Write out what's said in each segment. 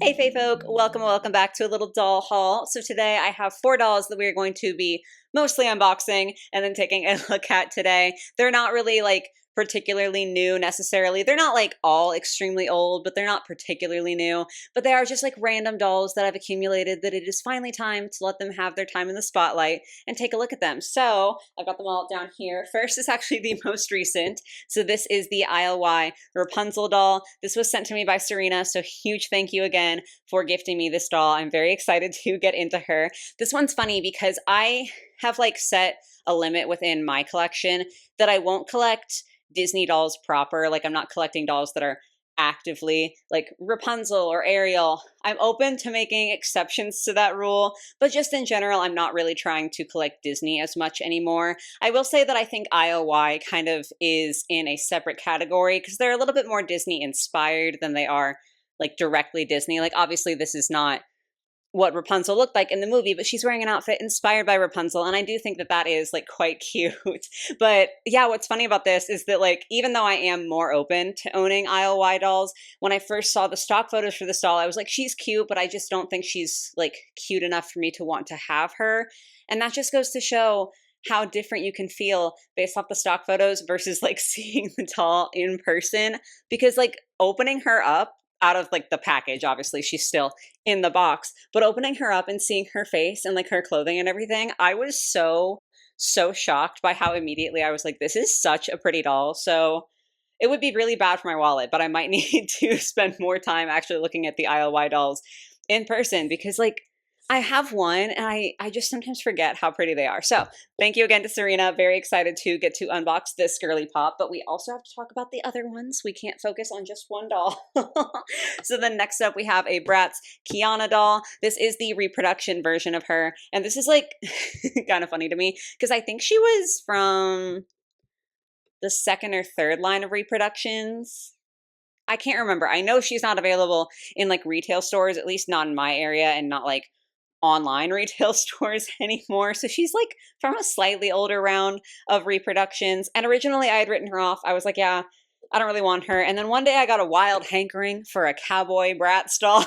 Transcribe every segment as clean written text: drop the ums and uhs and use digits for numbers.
Hey Fae folk, welcome back to a little doll haul. So today I have 4 dolls that we're going to be mostly unboxing and then taking a look at today. They're not really like particularly new necessarily. They're not like all extremely old, but they're not particularly new. But they are just like random dolls that I've accumulated that it is finally time to let them have their time in the spotlight and take a look at them. So I've got them all down here. First is actually the most recent. So this is the ILY Rapunzel doll. This was sent to me by Serena, so huge thank you again for gifting me this doll. I'm very excited to get into her. This one's funny because I have like set a limit within my collection that I won't collect Disney dolls proper. Like I'm not collecting dolls that are actively like Rapunzel or Ariel. I'm open to making exceptions to that rule, but just in general, I'm not really trying to collect Disney as much anymore. I will say that I think IOY kind of is in a separate category because they're a little bit more Disney inspired than they are like directly Disney. Like obviously this is not what Rapunzel looked like in the movie, but she's wearing an outfit inspired by Rapunzel, and I do think that that is like quite cute. But yeah, what's funny about this is that like even though I am more open to owning IOY dolls, when I first saw the stock photos for this doll, I was like, she's cute, but I just don't think she's like cute enough for me to want to have her. And that just goes to show how different you can feel based off the stock photos versus like seeing the doll in person, because like opening her up out of like the package, obviously she's still in the box, but opening her up and seeing her face and like her clothing and everything, I was so shocked by how immediately I was like, this is such a pretty doll. So it would be really bad for my wallet, but I might need to spend more time actually looking at the ILY dolls in person because like I have one and I just sometimes forget how pretty they are. So thank you again to Serena. Very excited to get to unbox this girly pop, but we also have to talk about the other ones. We can't focus on just one doll. So then next up we have a Bratz Kiana doll. This is the reproduction version of her. And this is like kind of funny to me because I think she was from the second or third line of reproductions. I can't remember. I know she's not available in like retail stores, at least not in my area, and not like online retail stores anymore. So she's like from a slightly older round of reproductions. And originally I had written her off. I was like, yeah, I don't really want her. And then one day I got a wild hankering for a cowboy Bratz doll.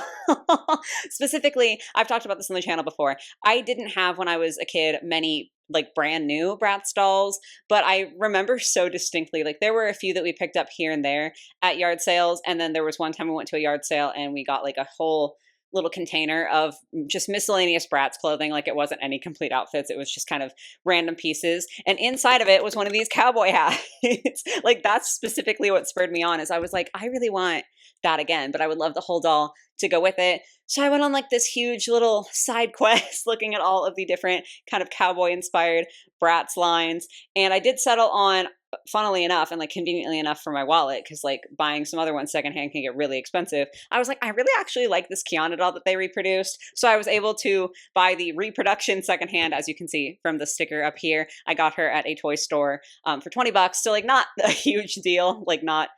Specifically, I've talked about this on the channel before. I didn't have when I was a kid many like brand new Bratz dolls, but I remember so distinctly, like there were a few that we picked up here and there at yard sales. And then there was one time we went to a yard sale and we got like a whole little container of just miscellaneous Bratz clothing. Like it wasn't any complete outfits. It was just kind of random pieces. And inside of it was one of these cowboy hats. Like that's specifically what spurred me on is I was like, I really want that again, but I would love the whole doll to go with it. So I went on like this huge little side quest looking at all of the different kind of cowboy inspired Bratz lines. And I did settle on, funnily enough and like conveniently enough for my wallet, because like buying some other ones secondhand can get really expensive. I was like, I really actually like this Kiana doll that they reproduced. So I was able to buy the reproduction secondhand, as you can see from the sticker up here. I got her at a toy store for 20 bucks. So like not a huge deal, like not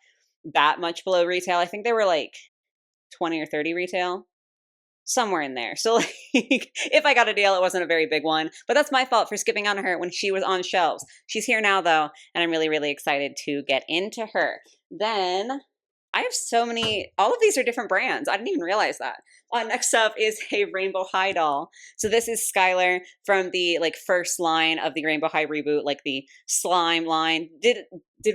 that much below retail. I think they were like 20 or 30 retail, somewhere in there. So like if I got a deal, it wasn't a very big one, but that's my fault for skipping on her when she was on shelves. She's here now though, and I'm really excited to get into her. Then I have so many, all of these are different brands. I didn't even realize that. Next up is a Rainbow High doll. So this is Skylar from the like first line of the Rainbow High reboot, like the slime line. Did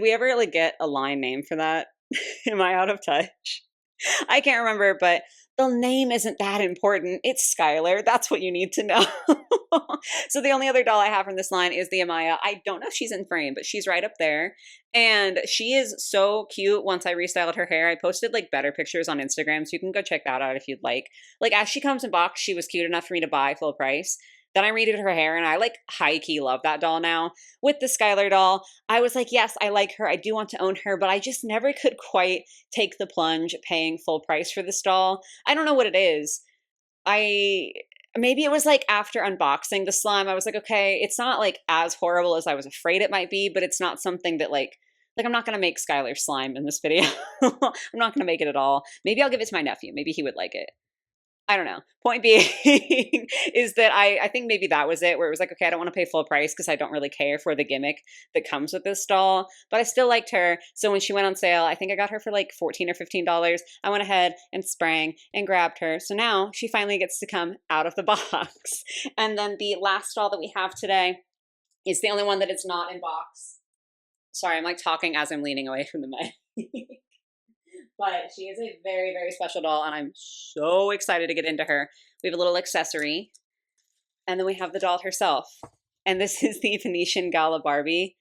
we ever like get a line name for that? Am I out of touch? I can't remember, but the name isn't that important. It's Skylar. That's what you need to know. So the only other doll I have from this line is the Amaya. I don't know if she's in frame, but she's right up there. And she is so cute. Once I restyled her hair, I posted like better pictures on Instagram, so you can go check that out if you'd like. Like as she comes in box, she was cute enough for me to buy full price. Then I redid her hair and I like high-key love that doll now. With the Skylar doll, I was like, yes, I like her. I do want to own her, but I just never could quite take the plunge paying full price for this doll. I don't know what it is. Maybe it was like after unboxing the slime, I was like, okay, it's not like as horrible as I was afraid it might be, but it's not something that like I'm not going to make Skylar slime in this video. I'm not going to make it at all. Maybe I'll give it to my nephew. Maybe he would like it. I don't know. Point being is that I think maybe that was it, where it was like, okay, I don't want to pay full price because I don't really care for the gimmick that comes with this doll, but I still liked her. So when she went on sale, I think I got her for like $14 or $15. I went ahead and sprang and grabbed her. So now she finally gets to come out of the box. And then the last doll that we have today is the only one that is not in box. Sorry, I'm like talking as I'm leaning away from the mic. But she is a very, very special doll, and I'm so excited to get into her. We have a little accessory, and then we have the doll herself. And this is the Venetian Gala Barbie.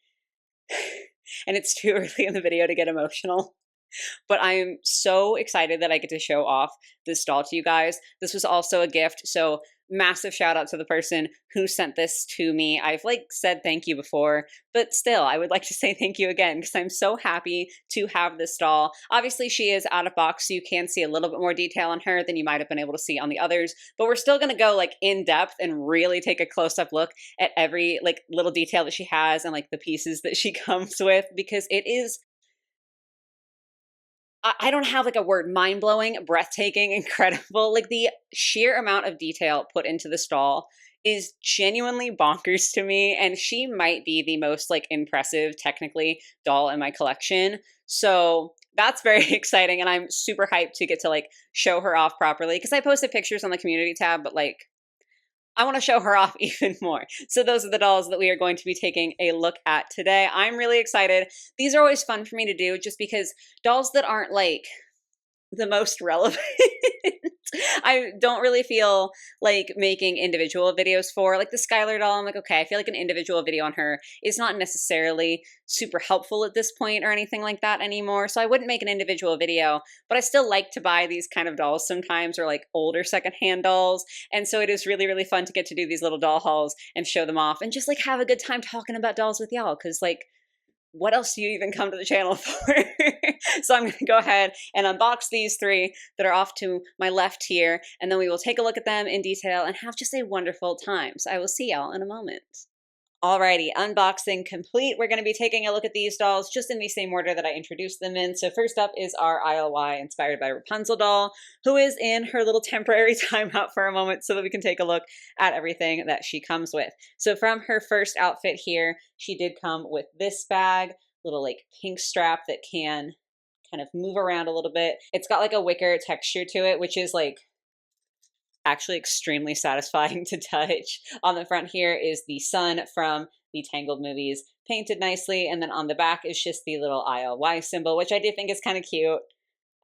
And it's too early in the video to get emotional. But I'm so excited that I get to show off this doll to you guys. This was also a gift, so massive shout out to the person who sent this to me. I've like said thank you before, but still, I would like to say thank you again because I'm so happy to have this doll. Obviously, she is out of box, so you can see a little bit more detail on her than you might have been able to see on the others, but we're still going to go like in depth and really take a close-up look at every like little detail that she has and like the pieces that she comes with, because it is, I don't have like a word, mind-blowing, breathtaking, incredible. Like the sheer amount of detail put into this doll is genuinely bonkers to me. And she might be the most like impressive, technically, doll in my collection. So that's very exciting. And I'm super hyped to get to like show her off properly, because I posted pictures on the community tab, but like I want to show her off even more. So those are the dolls that we are going to be taking a look at today. I'm really excited. These are always fun for me to do just because dolls that aren't like the most relevant, I don't really feel like making individual videos for. Like the Skylar doll, I'm like, okay, I feel like an individual video on her is not necessarily super helpful at this point or anything like that anymore. So I wouldn't make an individual video, but I still like to buy these kind of dolls sometimes, or like older secondhand dolls. And so it is really, really fun to get to do these little doll hauls and show them off and just like have a good time talking about dolls with y'all. Cause like, what else do you even come to the channel for? So I'm going to go ahead and unbox these three that are off to my left here, and then we will take a look at them in detail and have just a wonderful time. So I will see y'all in a moment. Alrighty, unboxing complete. We're going to be taking a look at these dolls just in the same order that I introduced them in. So first up is our ILY inspired by Rapunzel doll, who is in her little temporary timeout for a moment so that we can take a look at everything that she comes with. So from her first outfit here, she did come with this bag, little like pink strap that can kind of move around a little bit. It's got like a wicker texture to it, which is like actually extremely satisfying to touch. On the front here is the sun from the Tangled movies painted nicely, and then on the back is just the little ILY symbol, which I do think is kind of cute.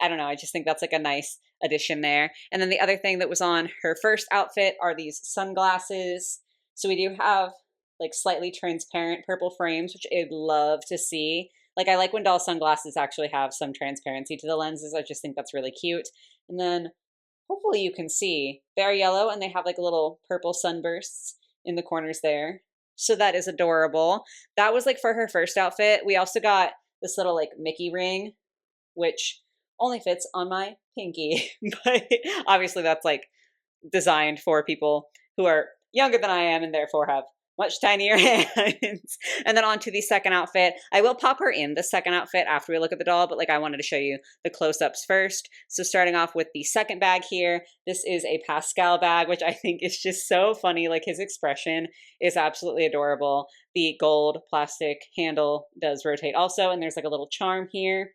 I don't know, I just think that's like a nice addition there. And then the other thing that was on her first outfit are these sunglasses. So we do have like slightly transparent purple frames, which I'd love to see. Like I like when doll sunglasses actually have some transparency to the lenses. I just think that's really cute. And then hopefully you can see they're yellow and they have like little purple sunbursts in the corners there. So that is adorable. That was like for her first outfit. We also got this little like Mickey ring, which only fits on my pinky. But obviously that's like designed for people who are younger than I am and therefore have much tinier hands. And then on to the second outfit. I will pop her in the second outfit after we look at the doll, but like I wanted to show you the close-ups first. So starting off with the second bag here, this is a Pascal bag, which I think is just so funny. Like his expression is absolutely adorable. The gold plastic handle does rotate also, and there's like a little charm here.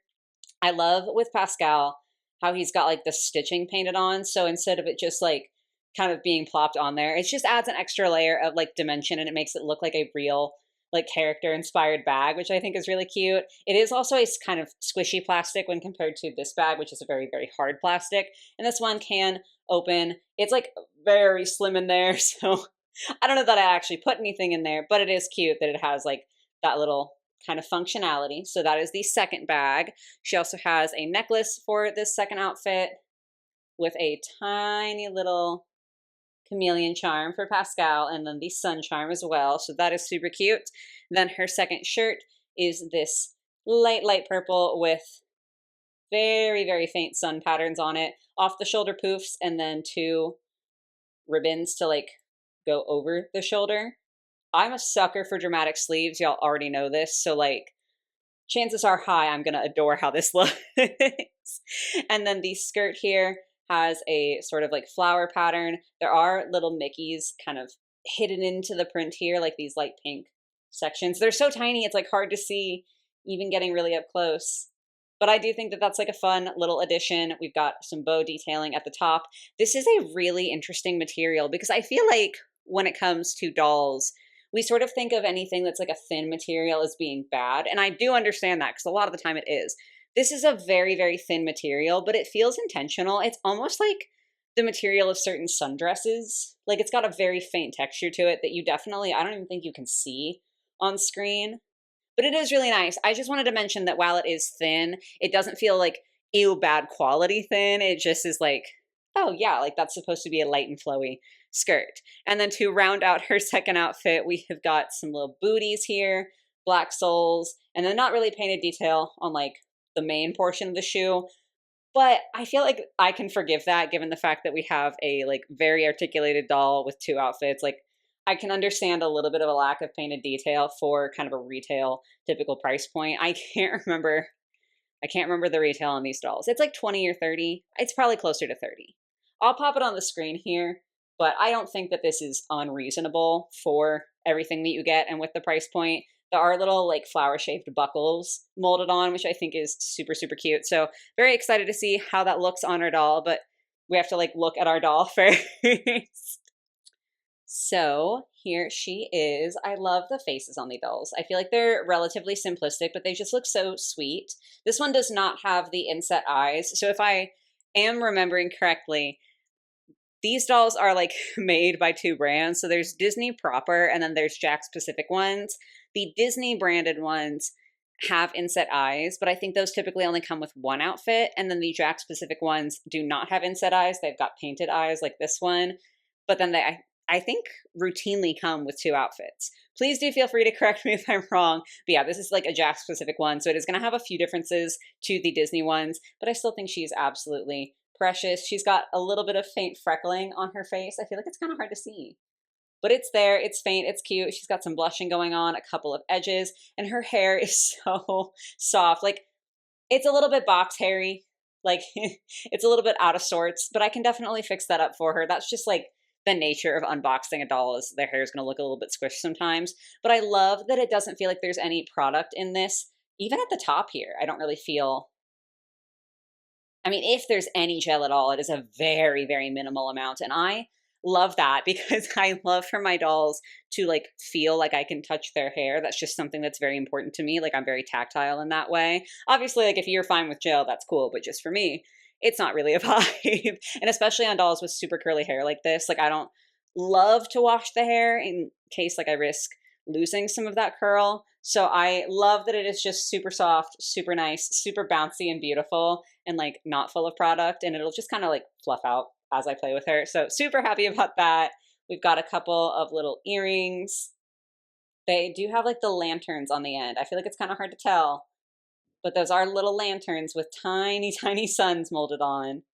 I love with Pascal how he's got like the stitching painted on. So instead of it just like kind of being plopped on there, it just adds an extra layer of like dimension, and it makes it look like a real like character inspired bag, which I think is really cute. It is also a kind of squishy plastic when compared to this bag, which is a very, very hard plastic. And this one can open. It's like very slim in there. So I don't know that I actually put anything in there, but it is cute that it has like that little kind of functionality. So that is the second bag. She also has a necklace for this second outfit with a tiny little chameleon charm for Pascal, and then the sun charm as well. So that is super cute. Then her second shirt is this light purple with very, very faint sun patterns on it, off the shoulder poofs, and then two ribbons to like go over the shoulder. I'm a sucker for dramatic sleeves. Y'all already know this. So like chances are high I'm going to adore how this looks. And then the skirt here has a sort of like flower pattern. There are little Mickeys kind of hidden into the print here, like these light pink sections. They're so tiny, it's like hard to see even getting really up close. But I do think that that's like a fun little addition. We've got some bow detailing at the top. This is a really interesting material because I feel like when it comes to dolls, we sort of think of anything that's like a thin material as being bad. And I do understand that because a lot of the time it is. This is a very, very thin material, but it feels intentional. It's almost like the material of certain sundresses. Like it's got a very faint texture to it that you definitely, I don't even think you can see on screen. But it is really nice. I just wanted to mention that while it is thin, it doesn't feel like ew bad quality thin. It just is like, oh yeah, like that's supposed to be a light and flowy skirt. And then to round out her second outfit, we have got some little booties here, black soles, and then not really painted detail on like the main portion of the shoe. But I feel like I can forgive that given the fact that we have a like very articulated doll with two outfits. Like I can understand a little bit of a lack of painted detail for kind of a retail typical price point. I can't remember the retail on these dolls. It's like 20 or 30. It's probably closer to 30. I'll pop it on the screen here, but I don't think that this is unreasonable for everything that you get and with the price point. There are little like flower shaped buckles molded on, which I think is super, super cute. So very excited to see how that looks on our doll, but we have to like look at our doll first. So here she is. I love the faces on the dolls. I feel like they're relatively simplistic, but they just look so sweet. This one does not have the inset eyes. So if I am remembering correctly, these dolls are like made by two brands. So there's Disney proper and then there's Jakks Pacific ones. The Disney branded ones have inset eyes, but I think those typically only come with one outfit. And then the Jakks Pacific ones do not have inset eyes. They've got painted eyes like this one. But then I think routinely come with two outfits. Please do feel free to correct me if I'm wrong. But yeah, this is like a Jakks Pacific one. So it is going to have a few differences to the Disney ones, but I still think she's absolutely precious. She's got a little bit of faint freckling on her face. I feel like it's kind of hard to see, but it's there. It's faint. It's cute. She's got some blushing going on, a couple of edges, and her hair is so soft. Like it's a little bit box hairy. Like it's a little bit out of sorts, but I can definitely fix that up for her. That's just like the nature of unboxing a doll is their hair is going to look a little bit squished sometimes. But I love that it doesn't feel like there's any product in this. Even at the top here, I don't really feel, I mean, if there's any gel at all, it is a very, very minimal amount. And I love that because I love for my dolls to like feel like I can touch their hair. That's just something that's very important to me. Like I'm very tactile in that way. Obviously, like if you're fine with gel, that's cool. But just for me, it's not really a vibe. And especially on dolls with super curly hair like this, like I don't love to wash the hair in case like I risk losing some of that curl. So I love that it is just super soft, super nice, super bouncy and beautiful and like not full of product. And it'll just kind of like fluff out as I play with her. So super happy about that. We've got a couple of little earrings. They do have like the lanterns on the end. I feel like it's kind of hard to tell, but those are little lanterns with tiny, tiny suns molded on.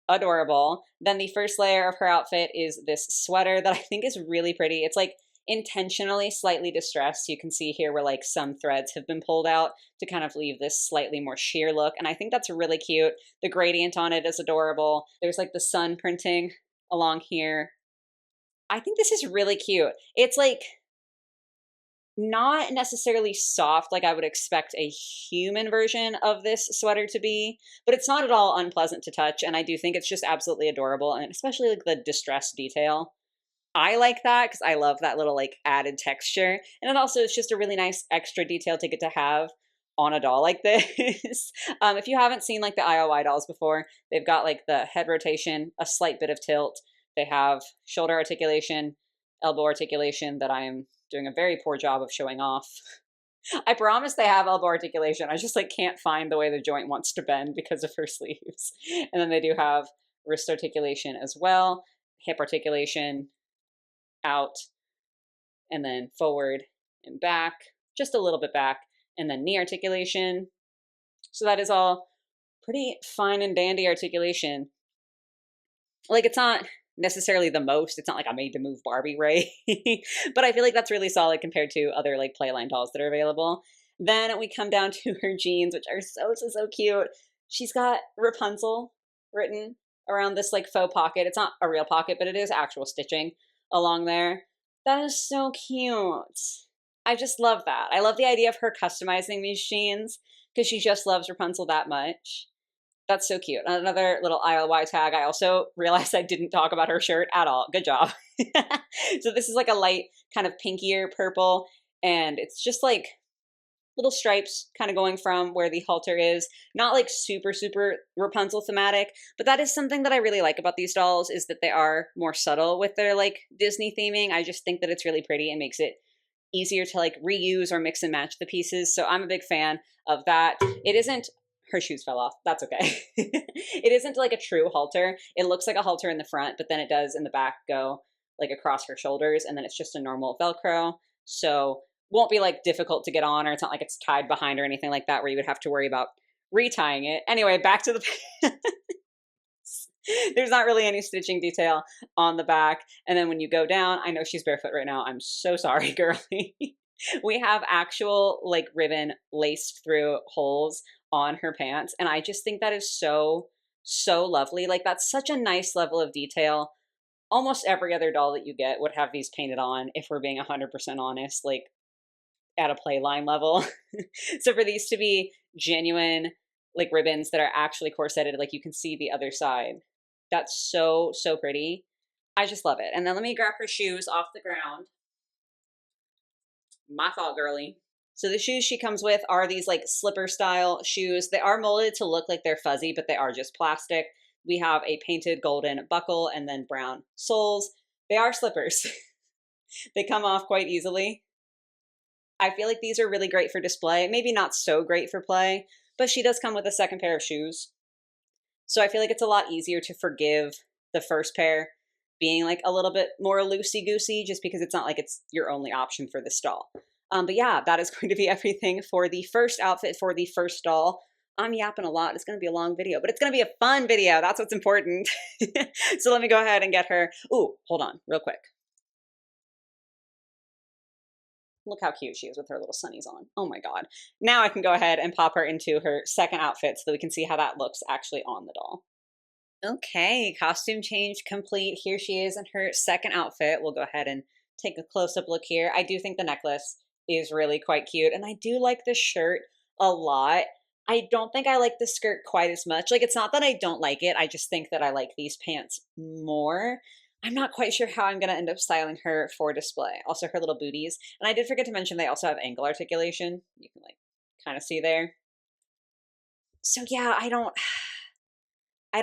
Adorable. Then the first layer of her outfit is this sweater that I think is really pretty. It's like intentionally slightly distressed. You can see here where like some threads have been pulled out to kind of leave this slightly more sheer look. And I think that's really cute. The gradient on it is adorable. There's like the sun printing along here. I think this is really cute. It's like not necessarily soft like I would expect a human version of this sweater to be, but it's not at all unpleasant to touch. And I do think it's just absolutely adorable. And especially like the distress detail. I like that because I love that little like added texture. And it also is just a really nice extra detail to get to have on a doll like this. If you haven't seen like the IOI dolls before, they've got like the head rotation, a slight bit of tilt. They have shoulder articulation, elbow articulation that I am doing a very poor job of showing off. I promise they have elbow articulation. I just like can't find the way the joint wants to bend because of her sleeves. And then they do have wrist articulation as well, hip articulation, out, and then forward and back, just a little bit back, and then knee articulation. So that is all pretty fine and dandy articulation. Like it's not necessarily the most, it's not like I made to move Barbie, right? But I feel like that's really solid compared to other like Playline dolls that are available. Then we come down to her jeans, which are so, so, so cute. She's got Rapunzel written around this like faux pocket. It's not a real pocket, but it is actual stitching along there. That is so cute. I just love that. I love the idea of her customizing these jeans because she just loves Rapunzel that much. That's so cute. Another little ILY tag. I also realized I didn't talk about her shirt at all. Good job. So this is like a light kind of pinkier purple, and it's just like little stripes kind of going from where the halter is. Not like super, super Rapunzel thematic, but that is something that I really like about these dolls is that they are more subtle with their like Disney theming. I just think that it's really pretty and makes it easier to like reuse or mix and match the pieces. So I'm a big fan of that. It isn't, her shoes fell off. That's okay. It isn't like a true halter. It looks like a halter in the front, but then it does in the back go like across her shoulders, and then it's just a normal Velcro. So won't be like difficult to get on, or it's not like it's tied behind or anything like that where you would have to worry about retying it. Anyway, back to the there's not really any stitching detail on the back. And then when you go down, I know she's barefoot right now. I'm so sorry, girlie. We have actual like ribbon laced through holes on her pants. And I just think that is so, so lovely. Like that's such a nice level of detail. Almost every other doll that you get would have these painted on, if we're being 100% honest, like at a play line level. So for these to be genuine like ribbons that are actually corseted, like you can see the other side. That's so, so pretty. I just love it. And then let me grab her shoes off the ground. My fault, girlie. So the shoes she comes with are these like slipper style shoes. They are molded to look like they're fuzzy, but they are just plastic. We have a painted golden buckle and then brown soles. They are slippers. They come off quite easily. I feel like these are really great for display. Maybe not so great for play, but she does come with a second pair of shoes. So I feel like it's a lot easier to forgive the first pair being like a little bit more loosey-goosey, just because it's not like it's your only option for this doll. But yeah, that is going to be everything for the first outfit for the first doll. I'm yapping a lot. It's going to be a long video, but it's going to be a fun video. That's what's important. So let me go ahead and get her. Ooh, hold on real quick. Look how cute she is with her little sunnies on. Oh my God. Now I can go ahead and pop her into her second outfit so that we can see how that looks actually on the doll. Okay, costume change complete. Here she is in her second outfit. We'll go ahead and take a close-up look here. I do think the necklace is really quite cute, and I do like the shirt a lot. I don't think I like the skirt quite as much. Like, it's not that I don't like it. I just think that I like these pants more. I'm not quite sure how I'm going to end up styling her for display. Also, her little booties. And I did forget to mention they also have ankle articulation. You can, like, kind of see there. So, yeah, I don't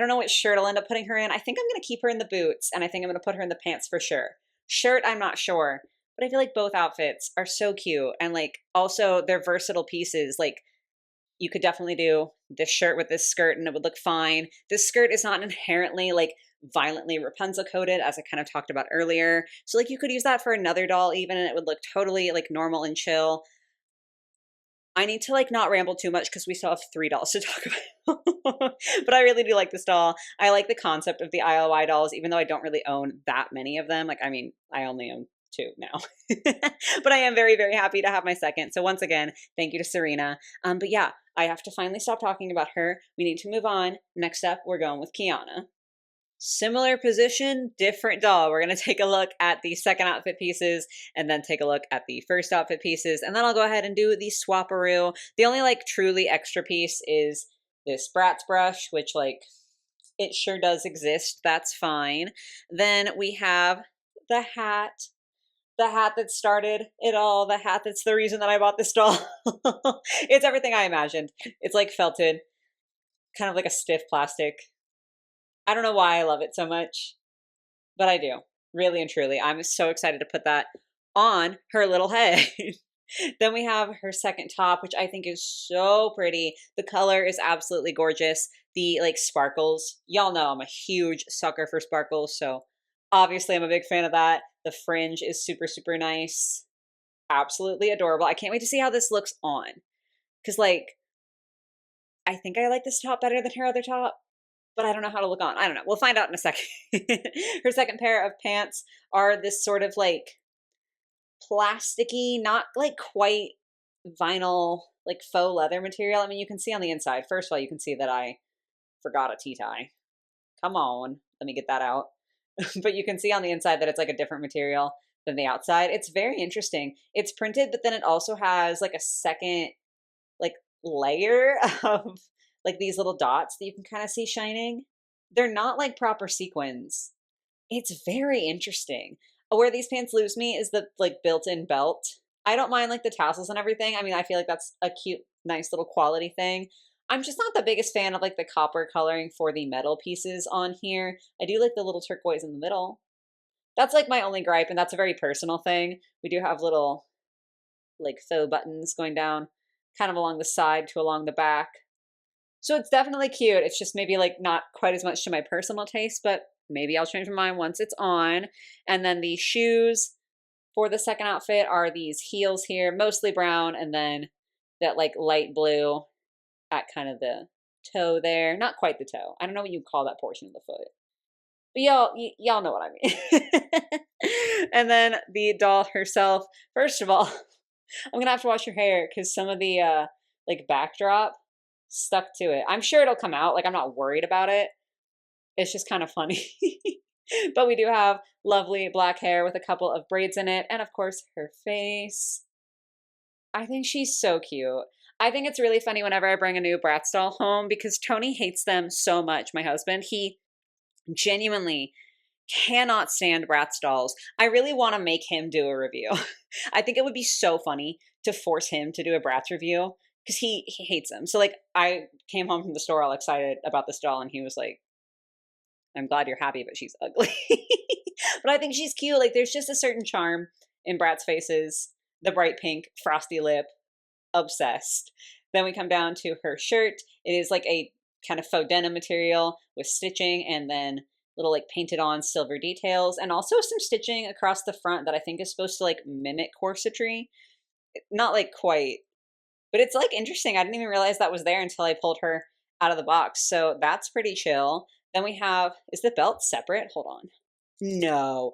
know what shirt I'll end up putting her in. I think I'm going to keep her in the boots, and I think I'm going to put her in the pants for sure. Shirt, I'm not sure. But I feel like both outfits are so cute. And, like, also they're versatile pieces. Like, you could definitely do this shirt with this skirt and it would look fine. This skirt is not inherently like violently Rapunzel coated, as I kind of talked about earlier. So like you could use that for another doll even and it would look totally like normal and chill. I need to like not ramble too much because we still have 3 dolls to talk about. But I really do like this doll. I like the concept of the ILY dolls, even though I don't really own that many of them. Like, I mean, I only own 2 now. But I am very, very happy to have my second. So once again, thank you to Serena. But yeah, I have to finally stop talking about her. We need to move on. Next up, we're going with Kiana. Similar position, different doll. We're going to take a look at the second outfit pieces and then take a look at the first outfit pieces. And then I'll go ahead and do the swapperoo. The only like truly extra piece is this Bratz brush, which like it sure does exist. That's fine. Then we have the hat. The hat that started it all, the hat that's the reason that I bought this doll. It's everything I imagined. It's like felted, kind of like a stiff plastic. I don't know why I love it so much, but I do, really and truly. I'm so excited to put that on her little head. Then we have her second top, which I think is so pretty. The color is absolutely gorgeous. The like sparkles, y'all know I'm a huge sucker for sparkles, so obviously I'm a big fan of that. The fringe is super, super nice. Absolutely adorable. I can't wait to see how this looks on. Because, like, I think I like this top better than her other top, but I don't know how to look on. I don't know. We'll find out in a second. Her second pair of pants are this sort of, like, plasticky, not, like, quite vinyl, like, faux leather material. I mean, you can see on the inside. First of all, you can see that I forgot a tea tie. Come on. Let me get that out. But you can see on the inside that it's like a different material than the outside. It's very interesting. It's printed, but then it also has like a second like layer of like these little dots that you can kind of see shining. They're not like proper sequins. It's very interesting. Where these pants lose me is the like built-in belt. I don't mind like the tassels and everything. I mean, I feel like that's a cute, nice little quality thing. I'm just not the biggest fan of like the copper coloring for the metal pieces on here. I do like the little turquoise in the middle. That's like my only gripe, and that's a very personal thing. We do have little like faux buttons going down kind of along the side to along the back. So it's definitely cute. It's just maybe like not quite as much to my personal taste, but maybe I'll change my mind once it's on. And then the shoes for the second outfit are these heels here, mostly brown, and then that like light blue at kind of the toe there. Not quite the toe. I don't know what you call that portion of the foot. But y'all know what I mean. And then the doll herself, first of all, I'm gonna have to wash your hair because some of the like backdrop stuck to it. I'm sure it'll come out. Like, I'm not worried about it. It's just kind of funny. But we do have lovely black hair with a couple of braids in it. And of course, her face. I think she's so cute. I think it's really funny whenever I bring a new Bratz doll home because Tony hates them so much, my husband. He genuinely cannot stand Bratz dolls. I really want to make him do a review. I think it would be so funny to force him to do a Bratz review because he hates them. So like I came home from the store all excited about this doll and he was like, I'm glad you're happy, but she's ugly. But I think she's cute. Like there's just a certain charm in Bratz faces. The bright pink, frosty lip, obsessed. Then we come down to her shirt. It is like a kind of faux denim material with stitching and then little like painted on silver details and also some stitching across the front that I think is supposed to like mimic corsetry. Not like quite, but it's like interesting. I didn't even realize that was there until I pulled her out of the box. So that's pretty chill. Then we have, is the belt separate? Hold on. No.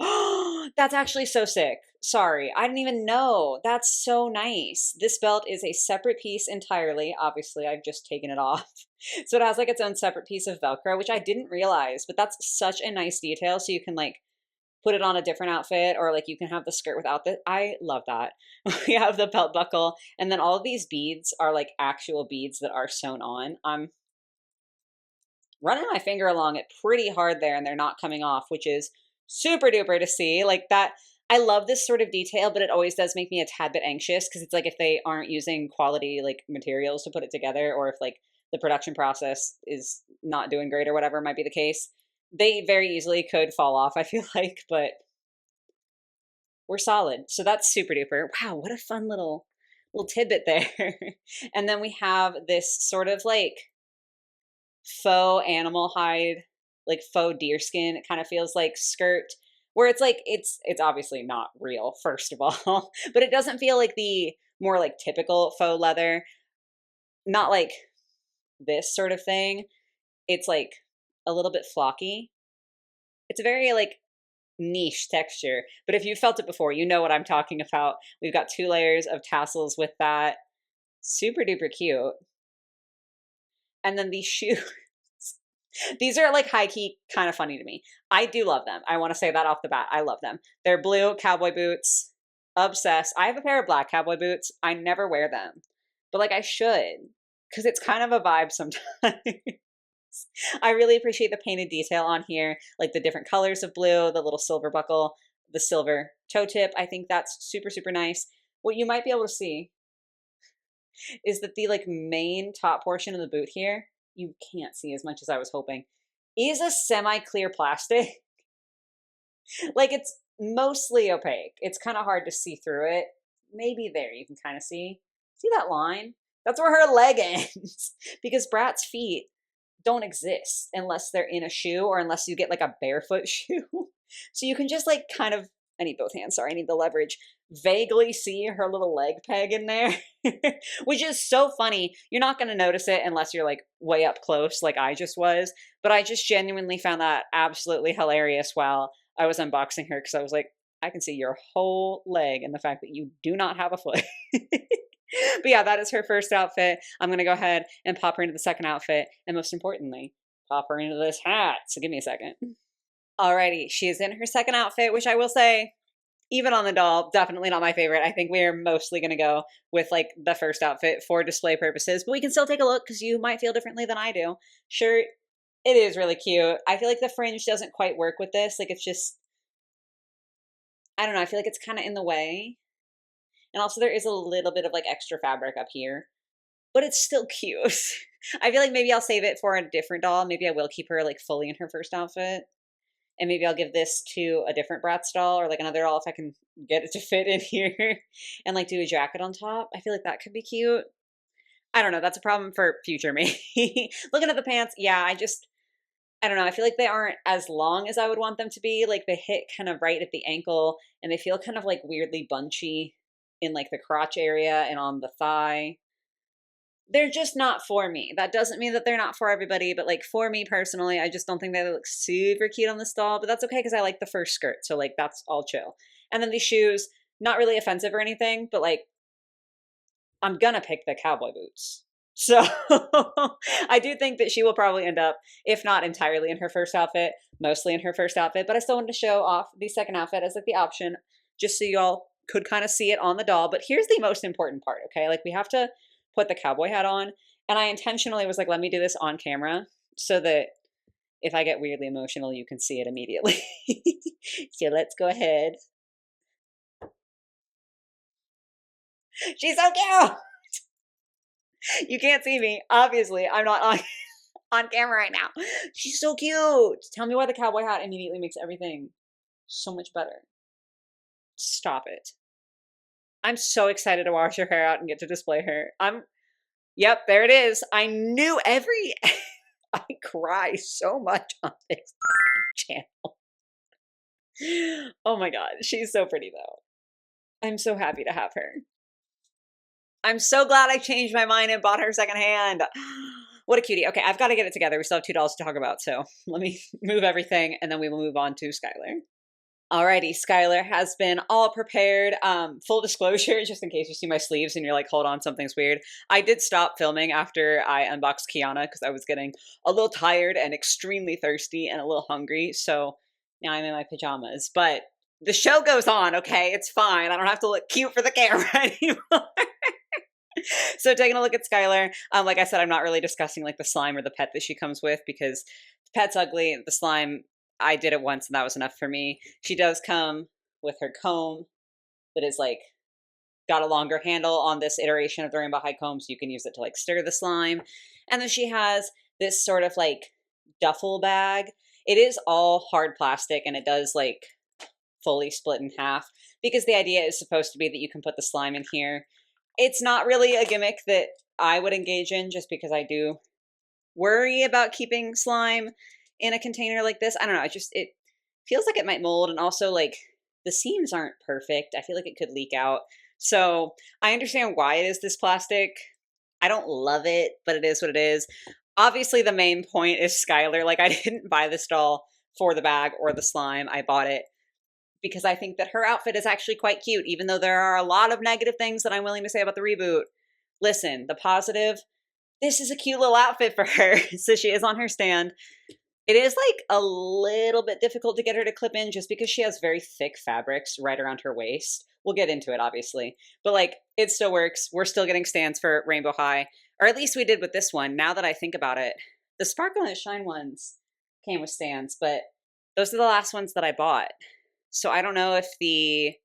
That's actually so sick. Sorry, I didn't even know. That's so nice. This belt is a separate piece entirely. Obviously, I've just taken it off. So it has like its own separate piece of Velcro, which I didn't realize, but that's such a nice detail. So you can like put it on a different outfit or like you can have the skirt without it. I love that. We have the belt buckle and then all of these beads are like actual beads that are sewn on. I'm running my finger along it pretty hard there and they're not coming off, which is super duper to see. Like that, I love this sort of detail, but it always does make me a tad bit anxious because it's like if they aren't using quality like materials to put it together or if like the production process is not doing great or whatever might be the case, they very easily could fall off, I feel like, but we're solid. So that's super duper. Wow, what a fun little tidbit there. And then we have this sort of like faux animal hide, like faux deerskin. It kind of feels like skirt where it's like, it's obviously not real, first of all, but it doesn't feel like the more like typical faux leather, not like this sort of thing. It's like a little bit flocky. It's a very like niche texture, but if you felt it before, you know what I'm talking about. We've got 2 layers of tassels with that. Super duper cute. And then these shoes. These are like high key kind of funny to me. I do love them. I want to say that off the bat. I love them. They're blue cowboy boots. Obsessed. I have a pair of black cowboy boots. I never wear them, but like I should because it's kind of a vibe sometimes. I really appreciate the painted detail on here, like the different colors of blue, the little silver buckle, the silver toe tip. I think that's super, super nice. What you might be able to see is that the like main top portion of the boot here, you can't see as much as I was hoping, is a semi-clear plastic. Like it's mostly opaque. It's kind of hard to see through it. Maybe there you can kind of see. See that line? That's where her leg ends. Because Brat's feet don't exist unless they're in a shoe or unless you get like a barefoot shoe. So you can just like kind of, I need both hands, sorry, I need the leverage, vaguely see her little leg peg in there, which is so funny. You're not going to notice it unless you're like way up close like I just was, but I just genuinely found that absolutely hilarious while I was unboxing her because I was like, I can see your whole leg and the fact that you do not have a foot. But yeah, that is her first outfit. I'm going to go ahead and pop her into the second outfit. And most importantly, pop her into this hat. So give me a second. Alrighty, she is in her second outfit, which I will say, even on the doll, definitely not my favorite. I think we are mostly going to go with like the first outfit for display purposes, but we can still take a look because you might feel differently than I do. Sure, it is really cute. I feel like the fringe doesn't quite work with this. Like it's just, I don't know. I feel like it's kind of in the way. And also there is a little bit of like extra fabric up here, but it's still cute. I feel like maybe I'll save it for a different doll. Maybe I will keep her like fully in her first outfit. And maybe I'll give this to a different Bratz doll or like another doll if I can get it to fit in here and like do a jacket on top. I feel like that could be cute. I don't know. That's a problem for future me. Looking at the pants, yeah, I don't know. I feel like they aren't as long as I would want them to be. Like they hit kind of right at the ankle and they feel kind of like weirdly bunchy in like the crotch area and on the thigh. They're just not for me. That doesn't mean that they're not for everybody, but like for me personally, I just don't think they look super cute on this doll, but that's okay because I like the first skirt. So like that's all chill. And then these shoes, not really offensive or anything, but like I'm gonna pick the cowboy boots. So I do think that she will probably end up, if not entirely in her first outfit, mostly in her first outfit, but I still wanted to show off the second outfit as like the option, just so y'all could kind of see it on the doll. But here's the most important part, okay? Like we have to put the cowboy hat on. And I intentionally was like, let me do this on camera so that if I get weirdly emotional, you can see it immediately. So let's go ahead. She's so cute. You can't see me. Obviously, I'm not on camera right now. She's so cute. Tell me why the cowboy hat immediately makes everything so much better. Stop it. I'm so excited to wash her hair out and get to display her. Yep, there it is. I knew I cry so much on this channel. Oh my God, she's so pretty though. I'm so happy to have her. I'm so glad I changed my mind and bought her secondhand. What a cutie. Okay, I've got to get it together. We still have $2 to talk about, so let me move everything and then we will move on to Skylar. Alrighty, Skylar has been all prepared. Full disclosure, just in case you see my sleeves and you're like, hold on, something's weird. I did stop filming after I unboxed Kiana because I was getting a little tired and extremely thirsty and a little hungry. So now I'm in my pajamas. But the show goes on, okay? It's fine. I don't have to look cute for the camera anymore. So taking a look at Skylar, like I said, I'm not really discussing like the slime or the pet that she comes with because the pet's ugly. The slime, I did it once and that was enough for me. She does come with her comb that is like got a longer handle on this iteration of the Rainbow High comb, so you can use it to like stir the slime. And then she has this sort of like duffel bag. It is all hard plastic and it does like fully split in half because the idea is supposed to be that you can put the slime in here. It's not really a gimmick that I would engage in just because I do worry about keeping slime in a container like this. I don't know. It feels like it might mold. And also like the seams aren't perfect. I feel like it could leak out. So I understand why it is this plastic. I don't love it, but it is what it is. Obviously the main point is Skylar. Like I didn't buy this doll for the bag or the slime. I bought it because I think that her outfit is actually quite cute, even though there are a lot of negative things that I'm willing to say about the reboot. Listen, the positive, this is a cute little outfit for her. So she is on her stand. It is like a little bit difficult to get her to clip in just because she has very thick fabrics right around her waist. We'll get into it, obviously. But like, it still works. We're still getting stands for Rainbow High. Or at least we did with this one. Now that I think about it, the Sparkle and Shine ones came with stands, but those are the last ones that I bought. So I don't know if the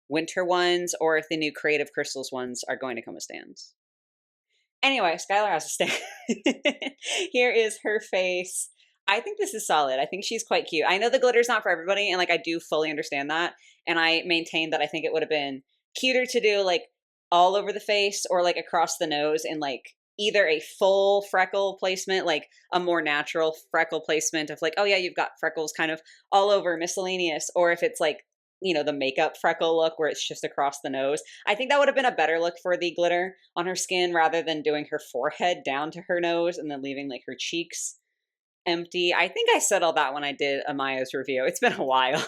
winter ones or if the new Creative Crystals ones are going to come with stands. Anyway, Skylar has a stand. Here is her face. I think this is solid. I think she's quite cute. I know the glitter's not for everybody, and like I do fully understand that. And I maintain that I think it would have been cuter to do like all over the face or like across the nose in like either a full freckle placement, like a more natural freckle placement of like, oh yeah, you've got freckles kind of all over miscellaneous, or if it's like, you know, the makeup freckle look where it's just across the nose. I think that would have been a better look for the glitter on her skin rather than doing her forehead down to her nose and then leaving like her cheeks empty. I think I said all that when I did Amaya's review. It's been a while.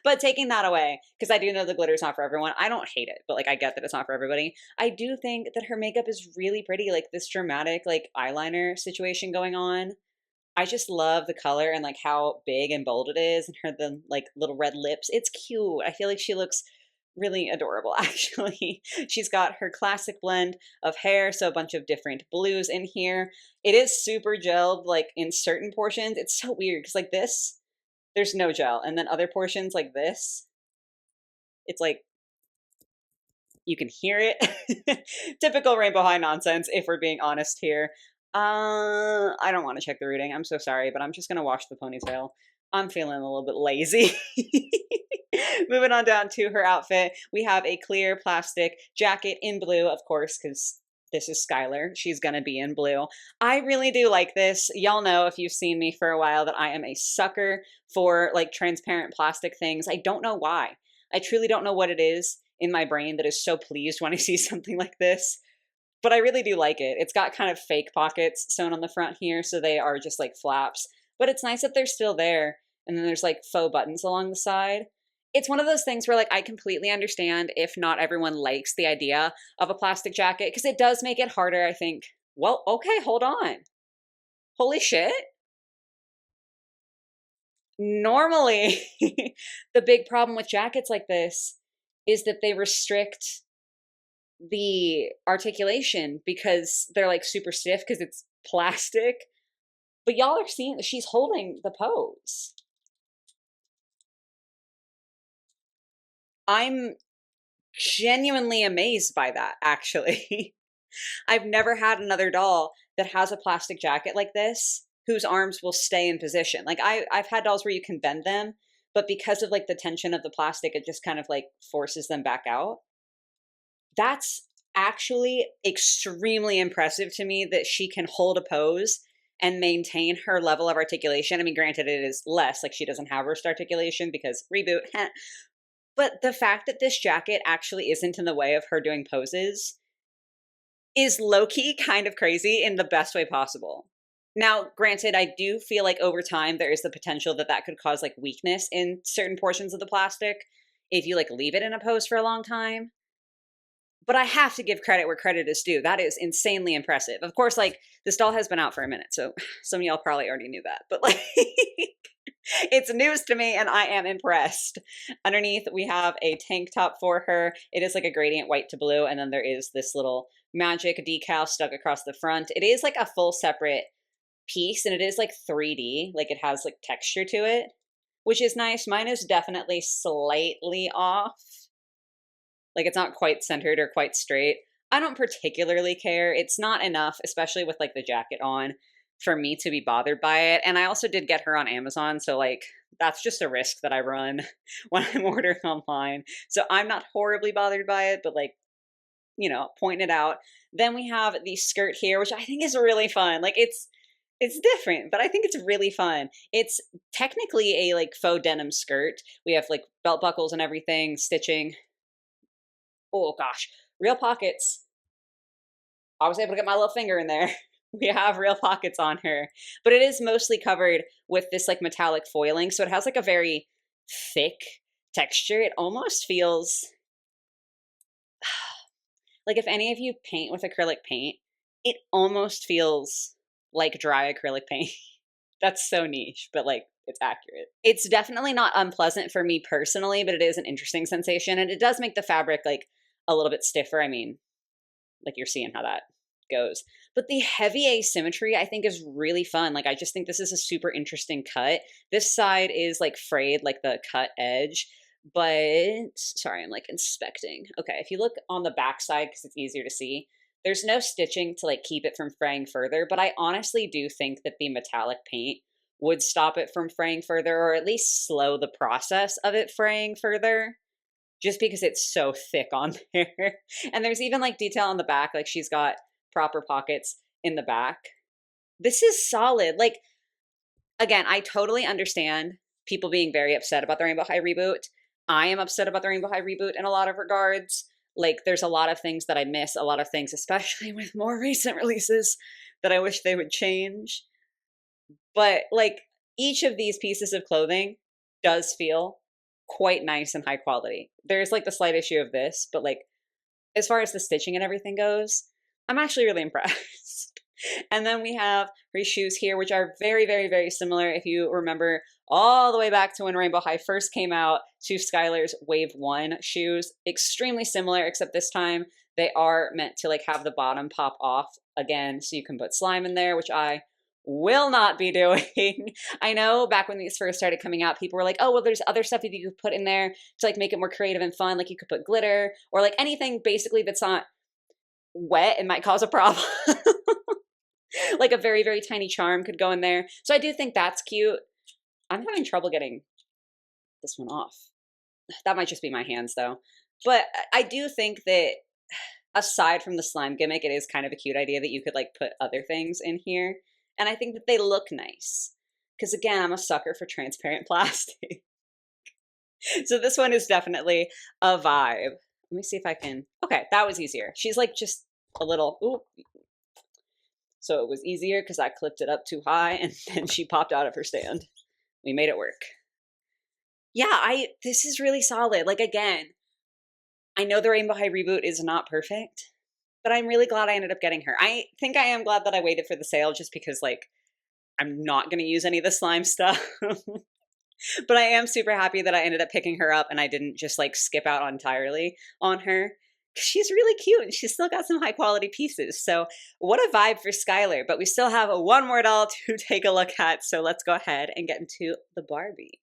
But taking that away, because I do know the glitter's not for everyone. I don't hate it, but like I get that it's not for everybody. I do think that her makeup is really pretty, like this dramatic like eyeliner situation going on. I just love the color and like how big and bold it is, and her the like little red lips. It's cute. I feel like she looks really adorable actually. She's got her classic blend of hair, so a bunch of different blues in here. It is super gelled like in certain portions. It's so weird because like this, there's no gel, and then other portions like this, it's like you can hear it. Typical Rainbow High nonsense, if we're being honest here. I don't want to check the rooting. I'm so sorry, but I'm just gonna wash the ponytail. I'm feeling a little bit lazy. Moving on down to her outfit, we have a clear plastic jacket in blue, of course, because this is Skylar. She's gonna be in blue. I really do like this. Y'all know if you've seen me for a while that I am a sucker for like transparent plastic things. I don't know why. I truly don't know what it is in my brain that is so pleased when I see something like this. But I really do like it. It's got kind of fake pockets sewn on the front here, so they are just like flaps. But it's nice that they're still there. And then there's like faux buttons along the side. It's one of those things where like I completely understand if not everyone likes the idea of a plastic jacket, because it does make it harder, I think. Well, okay, hold on. Holy shit. Normally, the big problem with jackets like this is that they restrict the articulation because they're like super stiff because it's plastic. But y'all are seeing that she's holding the pose. I'm genuinely amazed by that, actually. I've never had another doll that has a plastic jacket like this whose arms will stay in position. Like I've had dolls where you can bend them, but because of like the tension of the plastic, it just kind of like forces them back out. That's actually extremely impressive to me that she can hold a pose and maintain her level of articulation. I mean, granted, it is less, like she doesn't have wrist articulation because reboot. But the fact that this jacket actually isn't in the way of her doing poses is low-key kind of crazy in the best way possible. Now, granted, I do feel like over time there is the potential that that could cause like weakness in certain portions of the plastic if you like leave it in a pose for a long time. But I have to give credit where credit is due. That is insanely impressive. Of course, like this doll has been out for a minute, so some of y'all probably already knew that. But like it's news to me and I am impressed. Underneath, we have a tank top for her. It is like a gradient white to blue, and then there is this little magic decal stuck across the front. It is like a full separate piece, and it is like 3D. Like it has like texture to it, which is nice. Mine is definitely slightly off. Like it's not quite centered or quite straight. I don't particularly care. It's not enough, especially with like the jacket on, for me to be bothered by it. And I also did get her on Amazon, so like that's just a risk that I run when I'm ordering online. So I'm not horribly bothered by it, but like, you know, pointing it out. Then we have the skirt here, which I think is really fun. Like it's different, but I think it's really fun. It's technically a like faux denim skirt. We have like belt buckles and everything, stitching. Oh gosh, real pockets. I was able to get my little finger in there. We have real pockets on her, but it is mostly covered with this like metallic foiling. So it has like a very thick texture. It almost feels like if any of you paint with acrylic paint, it almost feels like dry acrylic paint. That's so niche, but like it's accurate. It's definitely not unpleasant for me personally, but it is an interesting sensation. And it does make the fabric like a little bit stiffer. I mean, like you're seeing how that goes. But the heavy asymmetry I think is really fun. Like I just think this is a super interesting cut. This side is like frayed, like the cut edge. But sorry, I'm like inspecting. Okay, if you look on the back side, because it's easier to see, there's no stitching to like keep it from fraying further. But I honestly do think that the metallic paint would stop it from fraying further, or at least slow the process of it fraying further, just because it's so thick on there. And there's even like detail on the back, like she's got proper pockets in the back. This is solid. Like, again, I totally understand people being very upset about the Rainbow High reboot. I am upset about the Rainbow High reboot in a lot of regards. Like, there's a lot of things that I miss, a lot of things, especially with more recent releases, that I wish they would change. But like, each of these pieces of clothing does feel quite nice and high quality. There's like the slight issue of this, but like, as far as the stitching and everything goes, I'm actually really impressed. And then we have her shoes here, which are very, very, very similar. If you remember all the way back to when Rainbow High first came out, to Skylar's Wave 1 shoes. Extremely similar, except this time they are meant to like have the bottom pop off again, so you can put slime in there, which I will not be doing. I know back when these first started coming out, people were like, oh, well, there's other stuff that you could put in there to like make it more creative and fun. Like you could put glitter or like anything basically that's not wet and might cause a problem. Like a very, very tiny charm could go in there. So I do think that's cute. I'm having trouble getting this one off. That might just be my hands though. But I do think that aside from the slime gimmick, it is kind of a cute idea that you could like put other things in here. And I think that they look nice. Because again, I'm a sucker for transparent plastic. So this one is definitely a vibe. Let me see if I can. Okay, that was easier. She's like just a little, ooh. So it was easier because I clipped it up too high and then she popped out of her stand. We made it work. Yeah, this is really solid. Like again, I know the Rainbow High reboot is not perfect, but I'm really glad I ended up getting her. I think I am glad that I waited for the sale just because like I'm not going to use any of the slime stuff. But I am super happy that I ended up picking her up and I didn't just like skip out entirely on her. She's really cute and she's still got some high quality pieces. So what a vibe for Skylar. But we still have one more doll to take a look at. So let's go ahead and get into the Barbie.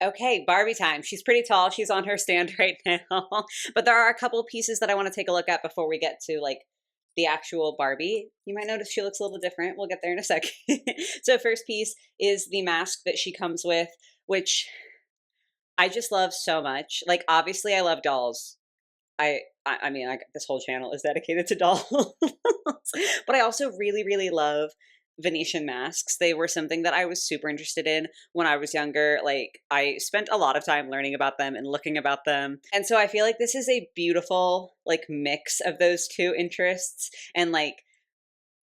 Okay, Barbie time. She's pretty tall. She's on her stand right now. But there are a couple pieces that I want to take a look at before we get to like the actual Barbie. You might notice she looks a little different. We'll get there in a second. So first piece is the mask that she comes with, which I just love so much. Like obviously I love dolls. I mean, this whole channel is dedicated to dolls. But I also really, really love Venetian masks. They were something that I was super interested in when I was younger. Like I spent a lot of time learning about them and looking about them. And so I feel like this is a beautiful like mix of those two interests and like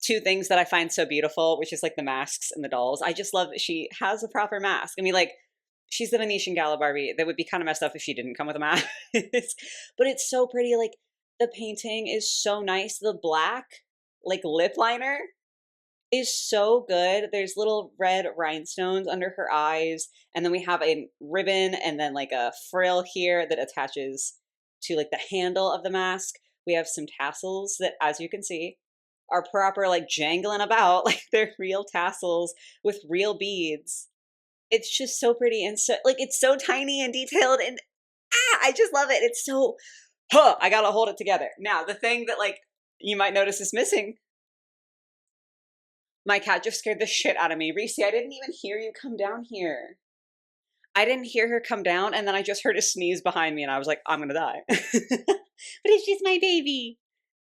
two things that I find so beautiful, which is like the masks and the dolls. I just love that she has a proper mask. I mean, like she's the Venetian Gala Barbie. That would be kind of messed up if she didn't come with a mask. But it's so pretty. Like the painting is so nice. The black like lip liner is so good. There's little red rhinestones under her eyes. And then we have a ribbon and then like a frill here that attaches to like the handle of the mask. We have some tassels that, as you can see, are proper like jangling about. Like they're real tassels with real beads. It's just so pretty and so like it's so tiny and detailed and I just love it. It's so I gotta hold it together. Now the thing that like you might notice is missing. My cat just scared the shit out of me. Reese, I didn't even hear you come down here. I didn't hear her come down and then I just heard a sneeze behind me and I was like, I'm gonna die. But it's just my baby.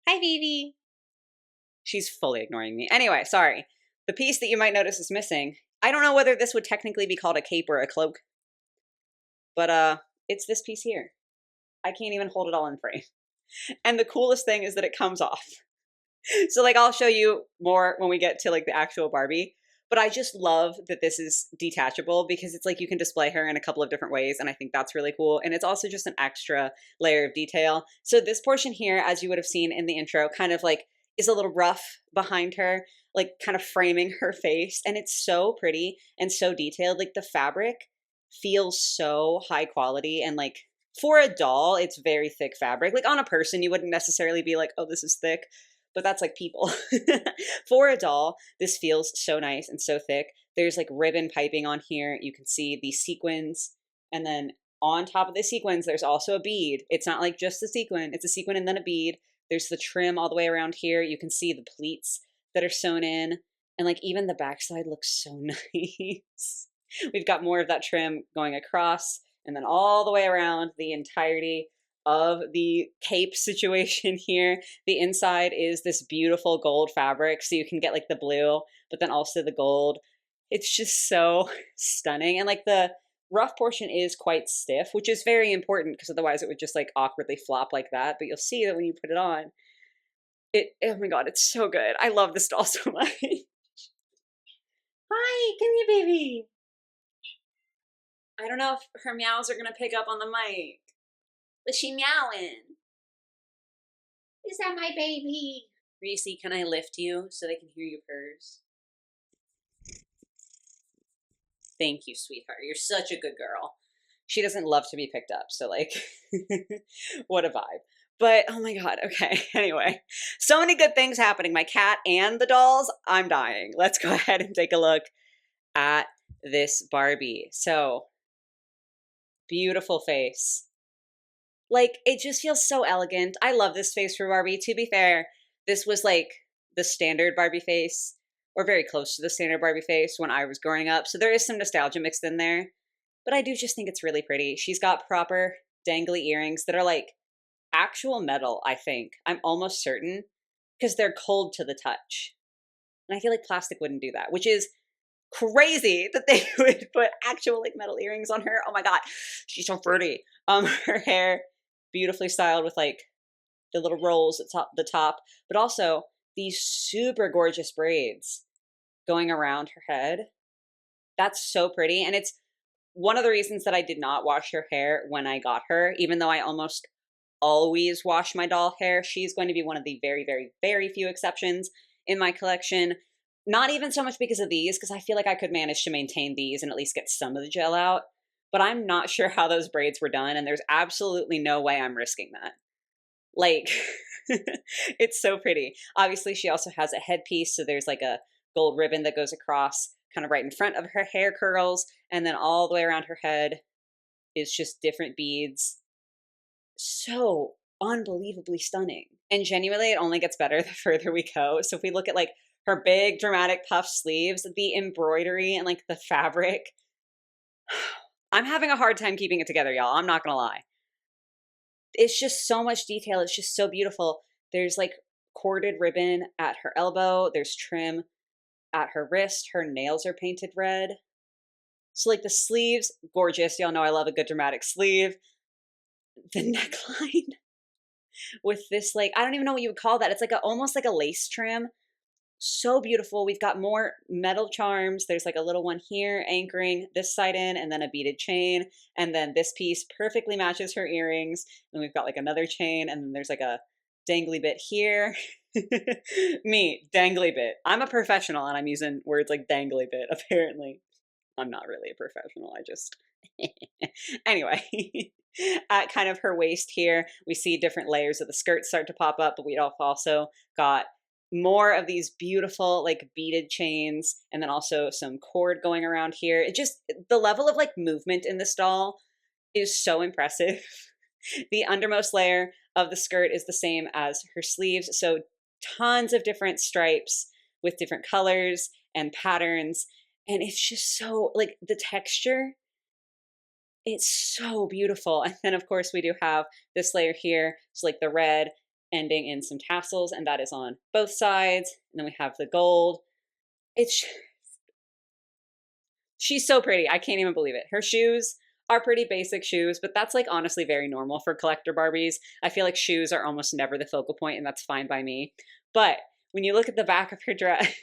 Hi baby. She's fully ignoring me. Anyway, sorry. The piece that you might notice is missing. I don't know whether this would technically be called a cape or a cloak. But it's this piece here. I can't even hold it all in frame. And the coolest thing is that it comes off. So like I'll show you more when we get to like the actual Barbie. But I just love that this is detachable because it's like you can display her in a couple of different ways. And I think that's really cool. And it's also just an extra layer of detail. So this portion here, as you would have seen in the intro, kind of like is a little rough behind her, like kind of framing her face. And it's so pretty and so detailed. Like the fabric feels so high quality and like for a doll, it's very thick fabric. Like on a person, you wouldn't necessarily be like, oh, this is thick. But that's like people. For a doll, this feels so nice and so thick. There's like ribbon piping on here. You can see the sequins. And then on top of the sequins, there's also a bead. It's not like just a sequin. It's a sequin and then a bead. There's the trim all the way around here. You can see the pleats that are sewn in. And like even the backside looks so nice. We've got more of that trim going across and then all the way around the entirety of the cape situation here. The inside is this beautiful gold fabric, so you can get like the blue, but then also the gold. It's just so stunning. And like the rough portion is quite stiff, which is very important because otherwise it would just like awkwardly flop like that. But you'll see that when you put it on, oh my God, it's so good. I love this doll so much. Hi, come here, baby. I don't know if her meows are gonna pick up on the mic. Is she meowing? Is that my baby? Reese, can I lift you so they can hear you purrs? Thank you, sweetheart. You're such a good girl. She doesn't love to be picked up, so like, what a vibe. But oh my God, okay. Anyway, so many good things happening. My cat and the dolls, I'm dying. Let's go ahead and take a look at this Barbie. So, beautiful face. Like, it just feels so elegant. I love this face for Barbie. To be fair, this was like the standard Barbie face, or very close to the standard Barbie face when I was growing up. So there is some nostalgia mixed in there. But I do just think it's really pretty. She's got proper dangly earrings that are like actual metal, I think. I'm almost certain, because they're cold to the touch. And I feel like plastic wouldn't do that, which is crazy that they would put actual like metal earrings on her. Oh my God, she's so pretty. Her hair beautifully styled with like the little rolls at the top, but also these super gorgeous braids going around her head. That's so pretty. And it's one of the reasons that I did not wash her hair when I got her, even though I almost always wash my doll hair. She's going to be one of the very, very, very few exceptions in my collection. Not even so much because of these, because I feel like I could manage to maintain these and at least get some of the gel out. But I'm not sure how those braids were done, and there's absolutely no way I'm risking that. Like, it's so pretty. Obviously, she also has a headpiece, so there's like a gold ribbon that goes across kind of right in front of her hair curls, and then all the way around her head is just different beads. So unbelievably stunning. And genuinely, it only gets better the further we go. So if we look at like her big dramatic puff sleeves, the embroidery and like the fabric, I'm having a hard time keeping it together, y'all. I'm not gonna lie. It's just so much detail. It's just so beautiful. There's like corded ribbon at her elbow. There's trim at her wrist. Her nails are painted red. So like the sleeves, gorgeous. Y'all know I love a good dramatic sleeve. The neckline with this like, I don't even know what you would call that. It's like almost like a lace trim. So beautiful. We've got more metal charms. There's like a little one here anchoring this side in, and then a beaded chain. And then this piece perfectly matches her earrings. And we've got like another chain, and then there's like a dangly bit here. Me, dangly bit. I'm a professional and I'm using words like dangly bit, apparently. I'm not really a professional. I just. Anyway, at kind of her waist here, we see different layers of the skirt start to pop up, but we've also got more of these beautiful like beaded chains, and then also some cord going around here. It just, the level of like movement in this doll is so impressive. The undermost layer of the skirt is the same as her sleeves, so tons of different stripes with different colors and patterns, and it's just so like the texture, it's so beautiful. And then of course we do have this layer here, so like the red ending in some tassels, and that is on both sides. And then we have the gold. She's so pretty. I can't even believe it. Her shoes are pretty basic shoes, but that's like honestly very normal for collector Barbies. I feel like shoes are almost never the focal point, and that's fine by me. But when you look at the back of her dress,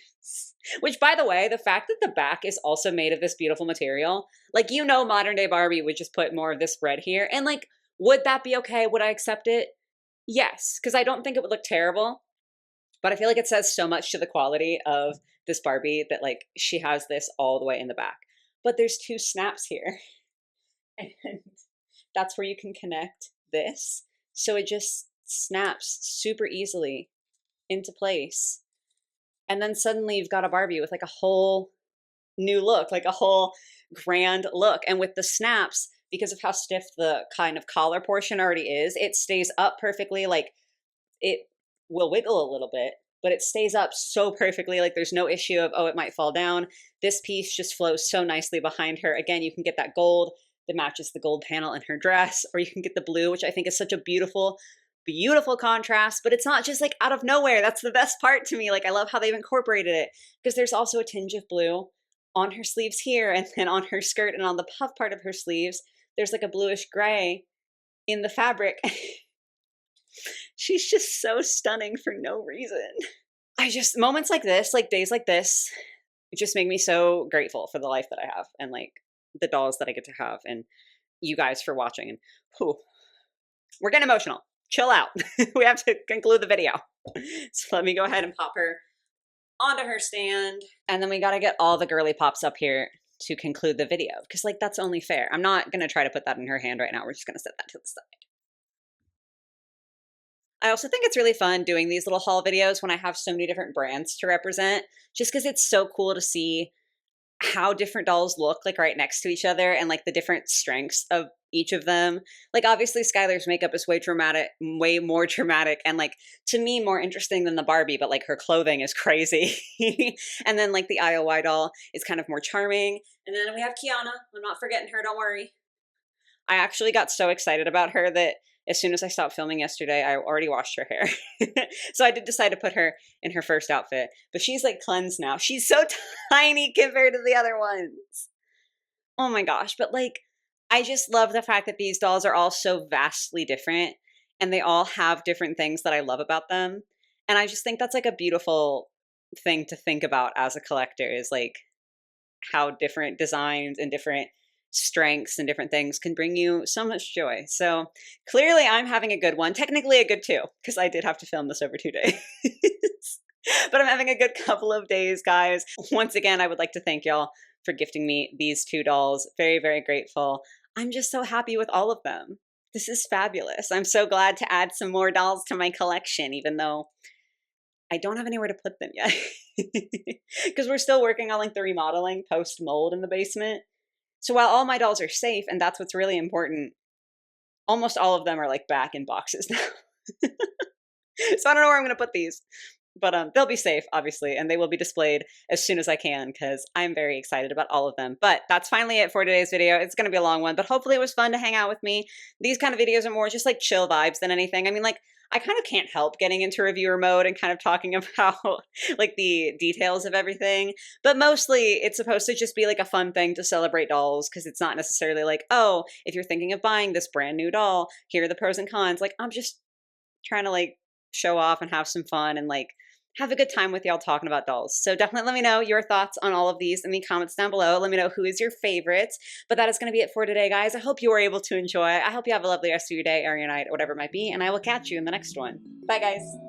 which by the way, the fact that the back is also made of this beautiful material, like, you know, modern day Barbie would just put more of this red here. And like, would that be okay? Would I accept it? Yes, because I don't think it would look terrible, but I feel like it says so much to the quality of this Barbie that like she has this all the way in the back. But there's two snaps here, and that's where you can connect this. So it just snaps super easily into place. And then suddenly you've got a Barbie with like a whole new look, like a whole grand look. And with the snaps, because of how stiff the kind of collar portion already is, it stays up perfectly. Like, it will wiggle a little bit, but it stays up so perfectly. Like, there's no issue of, oh, it might fall down. This piece just flows so nicely behind her. Again, you can get that gold that matches the gold panel in her dress, or you can get the blue, which I think is such a beautiful, beautiful contrast, but it's not just like out of nowhere. That's the best part to me. Like, I love how they've incorporated it, because there's also a tinge of blue on her sleeves here, and then on her skirt and on the puff part of her sleeves, there's like a bluish gray in the fabric. She's just so stunning for no reason. Moments like this, like days like this, it just make me so grateful for the life that I have, and like the dolls that I get to have, and you guys for watching. And whew, we're getting emotional. Chill out. We have to conclude the video. So let me go ahead and pop her onto her stand. And then we got to get all the girly pops up here to conclude the video, because like that's only fair. I'm not going to try to put that in her hand right now. We're just going to set that to the side. I also think it's really fun doing these little haul videos when I have so many different brands to represent, just because it's so cool to see how different dolls look like right next to each other and like the different strengths of each of them. Like obviously Skylar's makeup is way more dramatic and like to me more interesting than the Barbie, but like her clothing is crazy. And then like the IOY doll is kind of more charming. And then we have Kiana. I'm not forgetting her, don't worry. I actually got so excited about her that as soon as I stopped filming yesterday, I already washed her hair. So I did decide to put her in her first outfit, but she's like cleansed now. She's so tiny compared to the other ones. Oh my gosh. But like, I just love the fact that these dolls are all so vastly different and they all have different things that I love about them. And I just think that's like a beautiful thing to think about as a collector, is like how different designs and different strengths and different things can bring you so much joy. So clearly I'm having a good one, technically a good 2, because I did have to film this over 2 days. But I'm having a good couple of days, guys. Once again, I would like to thank y'all for gifting me these 2 dolls. Very, very grateful. I'm just so happy with all of them. This is fabulous. I'm so glad to add some more dolls to my collection, even though I don't have anywhere to put them yet. Because we're still working on like the remodeling post mold in the basement. So while all my dolls are safe, and that's what's really important, almost all of them are like back in boxes now. So I don't know where I'm going to put these, but they'll be safe, obviously, and they will be displayed as soon as I can because I'm very excited about all of them. But that's finally it for today's video. It's going to be a long one, but hopefully it was fun to hang out with me. These kind of videos are more just like chill vibes than anything. I mean, like, I kind of can't help getting into reviewer mode and kind of talking about like the details of everything. But mostly it's supposed to just be like a fun thing to celebrate dolls, because it's not necessarily like, oh, if you're thinking of buying this brand new doll, here are the pros and cons. Like, I'm just trying to like show off and have some fun and like have a good time with y'all talking about dolls. So definitely let me know your thoughts on all of these in the comments down below. Let me know who is your favorite. But that is going to be it for today, guys. I hope you were able to enjoy. I hope you have a lovely rest of your day or your night or whatever it might be. And I will catch you in the next one. Bye, guys.